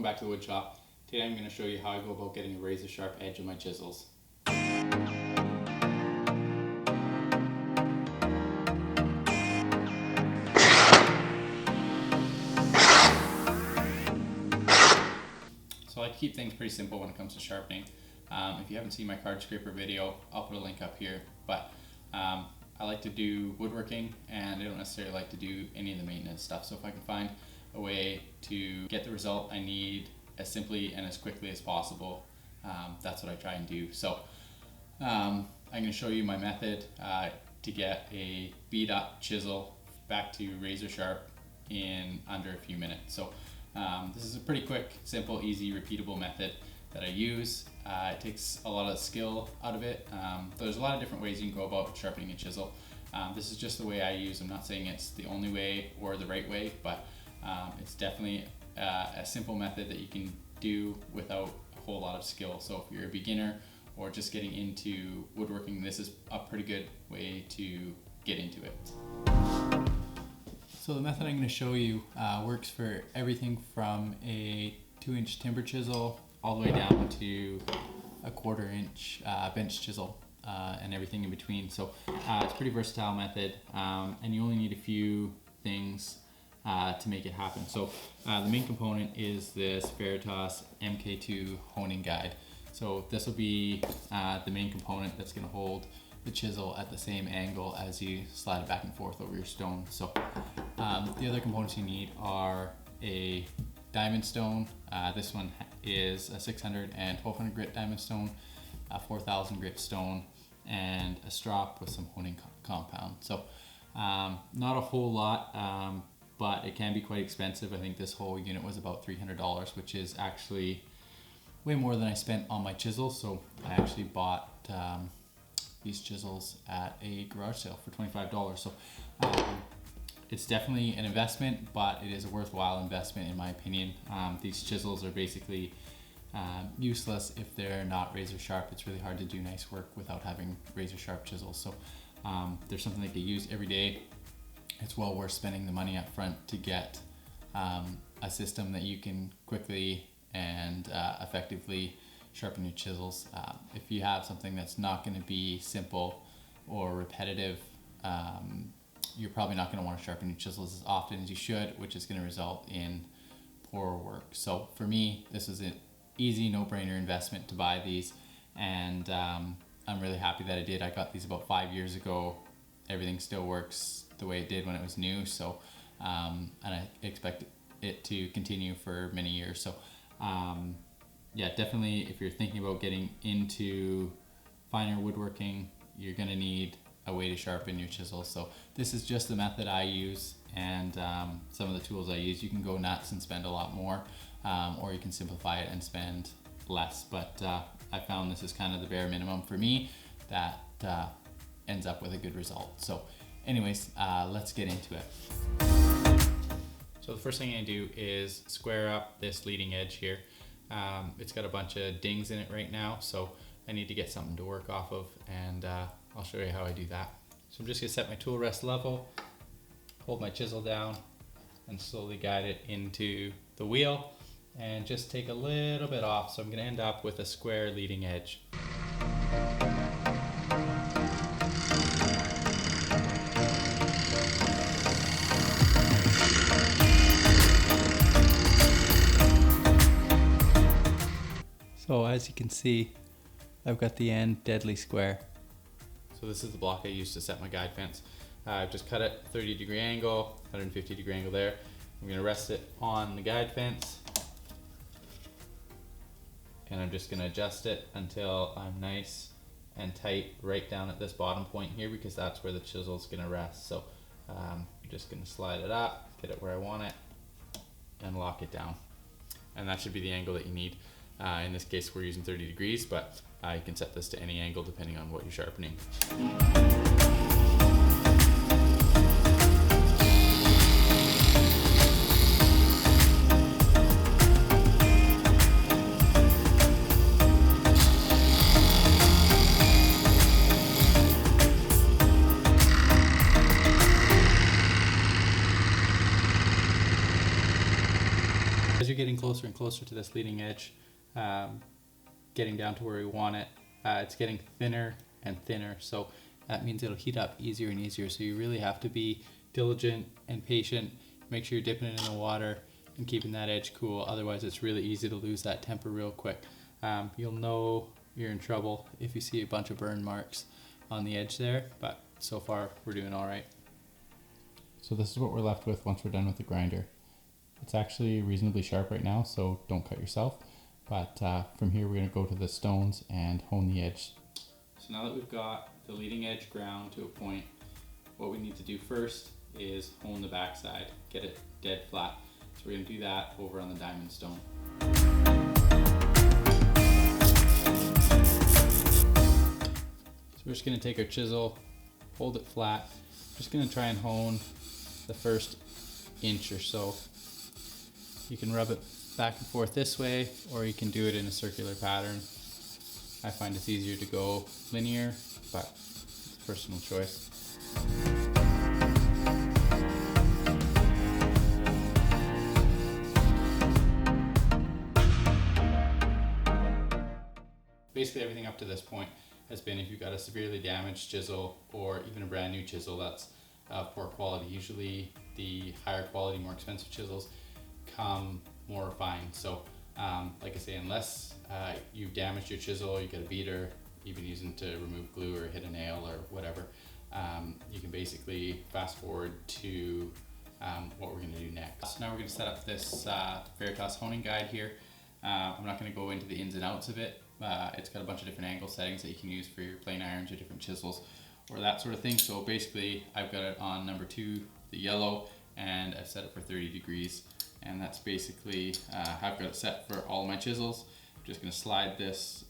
back to the wood shop. Today I'm going to show you how I go about getting a razor sharp edge on my chisels. So I like to keep things pretty simple when it comes to sharpening. If you haven't seen my card scraper video, I'll put a link up here. But I like to do woodworking, and I don't necessarily like to do any of the maintenance stuff. So if I can find a way to get the result I need as simply and as quickly as possible, that's what I try and do. So I'm going to show you my method to get a beat up chisel back to razor sharp in under a few minutes. So this is a pretty quick, simple, easy, repeatable method that I use. It takes a lot of skill out of it. There's a lot of different ways you can go about sharpening a chisel. This is just the way I use. I'm not saying it's the only way or the right way, but it's definitely a simple method that you can do without a whole lot of skill. So if you're a beginner or just getting into woodworking, this is a pretty good way to get into it. So the method I'm going to show you works for everything from a 2-inch timber chisel all the way down to a 1/4-inch bench chisel and everything in between. So it's a pretty versatile method, and you only need a few things to make it happen. So the main component is this Veritas MK2 honing guide. So this will be the main component that's going to hold the chisel at the same angle as you slide it back and forth over your stone. So the other components you need are a diamond stone. This one is a 600 and 1200 grit diamond stone, a 4000 grit stone, and a strop with some honing compound. So not a whole lot, but it can be quite expensive. I think this whole unit was about $300, which is actually way more than I spent on my chisels. So I actually bought these chisels at a garage sale for $25. So it's definitely an investment, but it is a worthwhile investment in my opinion. These chisels are basically useless if they're not razor sharp. It's really hard to do nice work without having razor sharp chisels. So there's something that you use every day. It's well worth spending the money up front to get a system that you can quickly and effectively sharpen your chisels. If you have something that's not going to be simple or repetitive, you're probably not going to want to sharpen your chisels as often as you should, which is going to result in poorer work. So for me, this is an easy, no-brainer investment to buy these, and I'm really happy that I did. I got these about 5 years ago. Everything still works the way it did when it was new, so and I expect it to continue for many years. So yeah, definitely if you're thinking about getting into finer woodworking, you're going to need a way to sharpen your chisels. So this is just the method I use, and some of the tools I use. You can go nuts and spend a lot more, or you can simplify it and spend less, but I found this is kind of the bare minimum for me that ends up with a good result. So anyways, let's get into it. So the first thing I do is square up this leading edge here. It's got a bunch of dings in it right now, so I need to get something to work off of, and I'll show you how I do that. So I'm just going to set my tool rest level, hold my chisel down, and slowly guide it into the wheel, and just take a little bit off. So I'm going to end up with a square leading edge. So as you can see, I've got the end deadly square. So this is the block I used to set my guide fence. I've just cut it 30-degree angle, 150-degree angle there. I'm going to rest it on the guide fence, and I'm just going to adjust it until I'm nice and tight right down at this bottom point here, because that's where the chisel is going to rest. So I'm just going to slide it up, get it where I want it, and lock it down. And that should be the angle that you need. In this case we're using 30 degrees, but you can set this to any angle depending on what you're sharpening. closer and closer to this leading edge, getting down to where we want it. It's getting thinner and thinner, so that means it'll heat up easier and easier. So you really have to be diligent and patient. Make sure you're dipping it in the water and keeping that edge cool. Otherwise, it's really easy to lose that temper real quick. You'll know you're in trouble if you see a bunch of burn marks on the edge there, but so far we're doing all right. So this is what we're left with once we're done with the grinder. It's actually reasonably sharp right now, so don't cut yourself. But from here we're going to go to the stones and hone the edge. So now that we've got the leading edge ground to a point, what we need to do first is hone the backside, get it dead flat. So we're going to do that over on the diamond stone. So we're just going to take our chisel, hold it flat. Just going to try and hone the first inch or so. You can rub it back and forth this way, or you can do it in a circular pattern. I find it's easier to go linear, but it's a personal choice. Basically everything up to this point has been, if you've got a severely damaged chisel or even a brand new chisel that's poor quality. Usually the higher quality, more expensive chisels come more refined. So like I say, unless you've damaged your chisel, you get a beater, you've been using to remove glue or hit a nail or whatever, you can basically fast forward to what we're going to do next. So now we're going to set up this Veritas honing guide here. I'm not going to go into the ins and outs of it. It's got a bunch of different angle settings that you can use for your plane irons or different chisels or that sort of thing. So basically I've got it on number 2, the yellow, and I've set it for 30 degrees. And that's basically how I've got it set for all of my chisels. I'm just going to slide this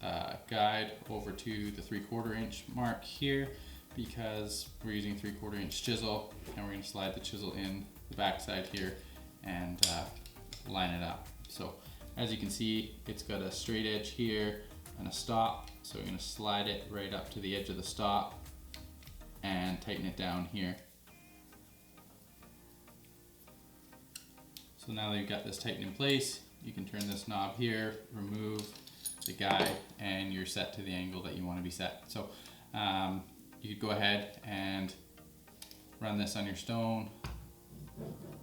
guide over to the 3/4 inch mark here, because we're using a 3/4 inch chisel, and we're going to slide the chisel in the backside here and line it up. So as you can see, it's got a straight edge here and a stop. So we're going to slide it right up to the edge of the stop and tighten it down here. So now that you've got this tightened in place, you can turn this knob here, remove the guide, and you're set to the angle that you want to be set. So you could go ahead and run this on your stone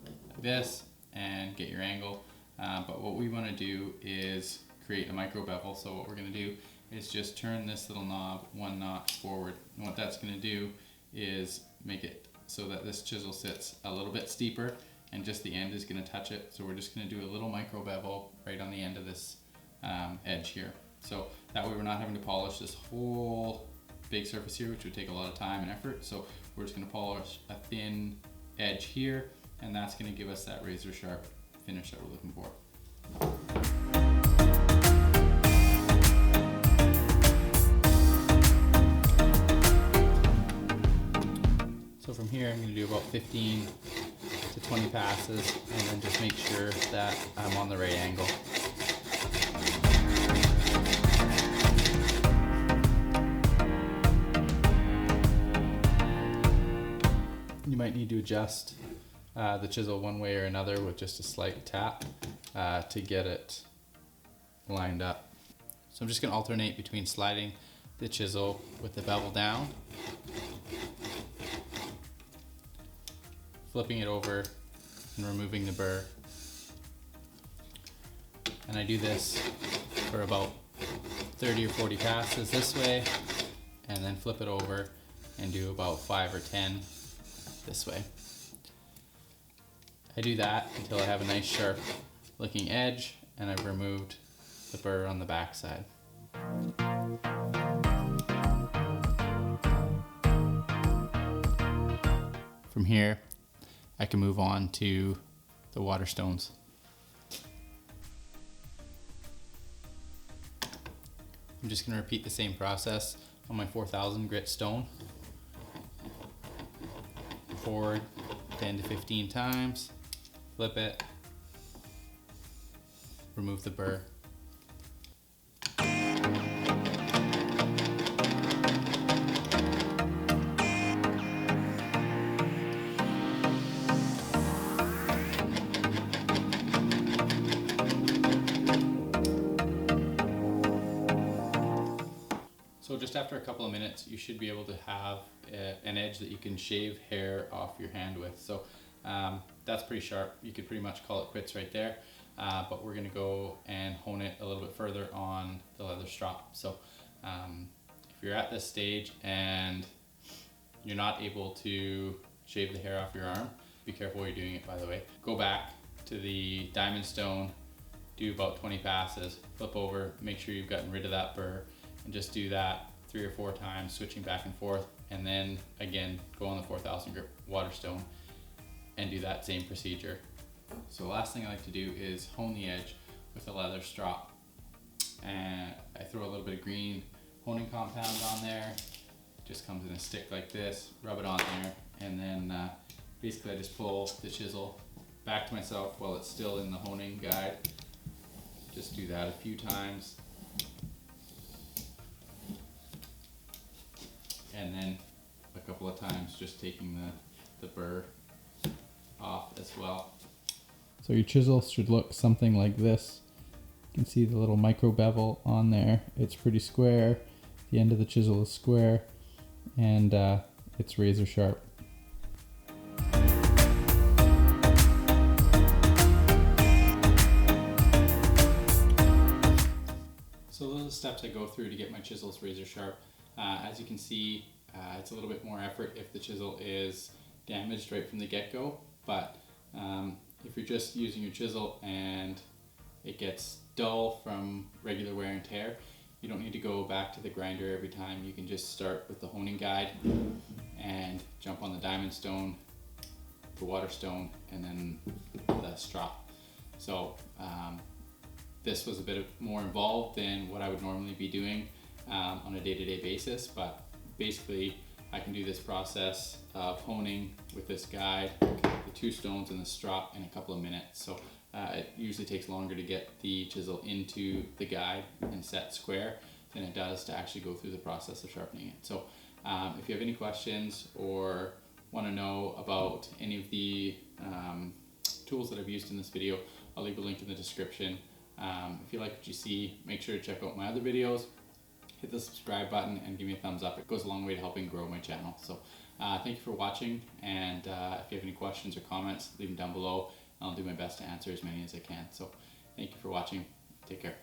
like this and get your angle. But what we want to do is create a micro bevel. So what we're going to do is just turn this little knob 1 notch forward. And what that's going to do is make it so that this chisel sits a little bit steeper and just the end is going to touch it. So we're just going to do a little micro bevel right on the end of this edge here. So that way we're not having to polish this whole big surface here, which would take a lot of time and effort. So we're just going to polish a thin edge here, and that's going to give us that razor sharp finish that we're looking for. So from here I'm going to do about 15 to 20 passes and then just make sure that I'm on the right angle. You might need to adjust the chisel one way or another with just a slight tap to get it lined up. So I'm just going to alternate between sliding the chisel with the bevel down, flipping it over, and removing the burr. And I do this for about 30 or 40 passes this way, and then flip it over and do about 5 or 10 this way. I do that until I have a nice sharp looking edge and I've removed the burr on the back side. From here I can move on to the water stones. I'm just going to repeat the same process on my 4000 grit stone. Forward 10 to 15 times, flip it, remove the burr. just after a couple of minutes, you should be able to have an edge that you can shave hair off your hand with. So that's pretty sharp. You could pretty much call it quits right there. But we're gonna go and hone it a little bit further on the leather strop. So if you're at this stage and you're not able to shave the hair off your arm, be careful while you're doing it, by the way. Go back to the diamond stone, do about 20 passes, flip over, make sure you've gotten rid of that burr, and just do that 3 or 4 times, switching back and forth, and then again go on the 4000 grit water stone and do that same procedure. So the last thing I like to do is hone the edge with a leather strop, and I throw a little bit of green honing compound on there. Just comes in a stick like this, rub it on there, and then basically I just pull the chisel back to myself while it's still in the honing guide. Just do that a few times, and then a couple of times just taking the burr off as well. So your chisel should look something like this. You can see the little micro bevel on there. It's pretty square. The end of the chisel is square, and it's razor sharp. So those are the steps I go through to get my chisels razor sharp. As you can see, it's a little bit more effort if the chisel is damaged right from the get-go, but if you're just using your chisel and it gets dull from regular wear and tear, you don't need to go back to the grinder every time. You can just start with the honing guide and jump on the diamond stone, the water stone, and then the strop. So this was a bit more involved than what I would normally be doing on a day-to-day basis, but basically I can do this process of honing with this guide, the 2 stones and the strop, in a couple of minutes. So it usually takes longer to get the chisel into the guide and set square than it does to actually go through the process of sharpening it. So if you have any questions or want to know about any of the tools that I've used in this video, I'll leave a link in the description. If you like what you see, make sure to check out my other videos. Hit the subscribe button and give me a thumbs up. It goes a long way to helping grow my channel. So thank you for watching, and if you have any questions or comments, leave them down below. I'll do my best to answer as many as I can. So thank you for watching. Take care.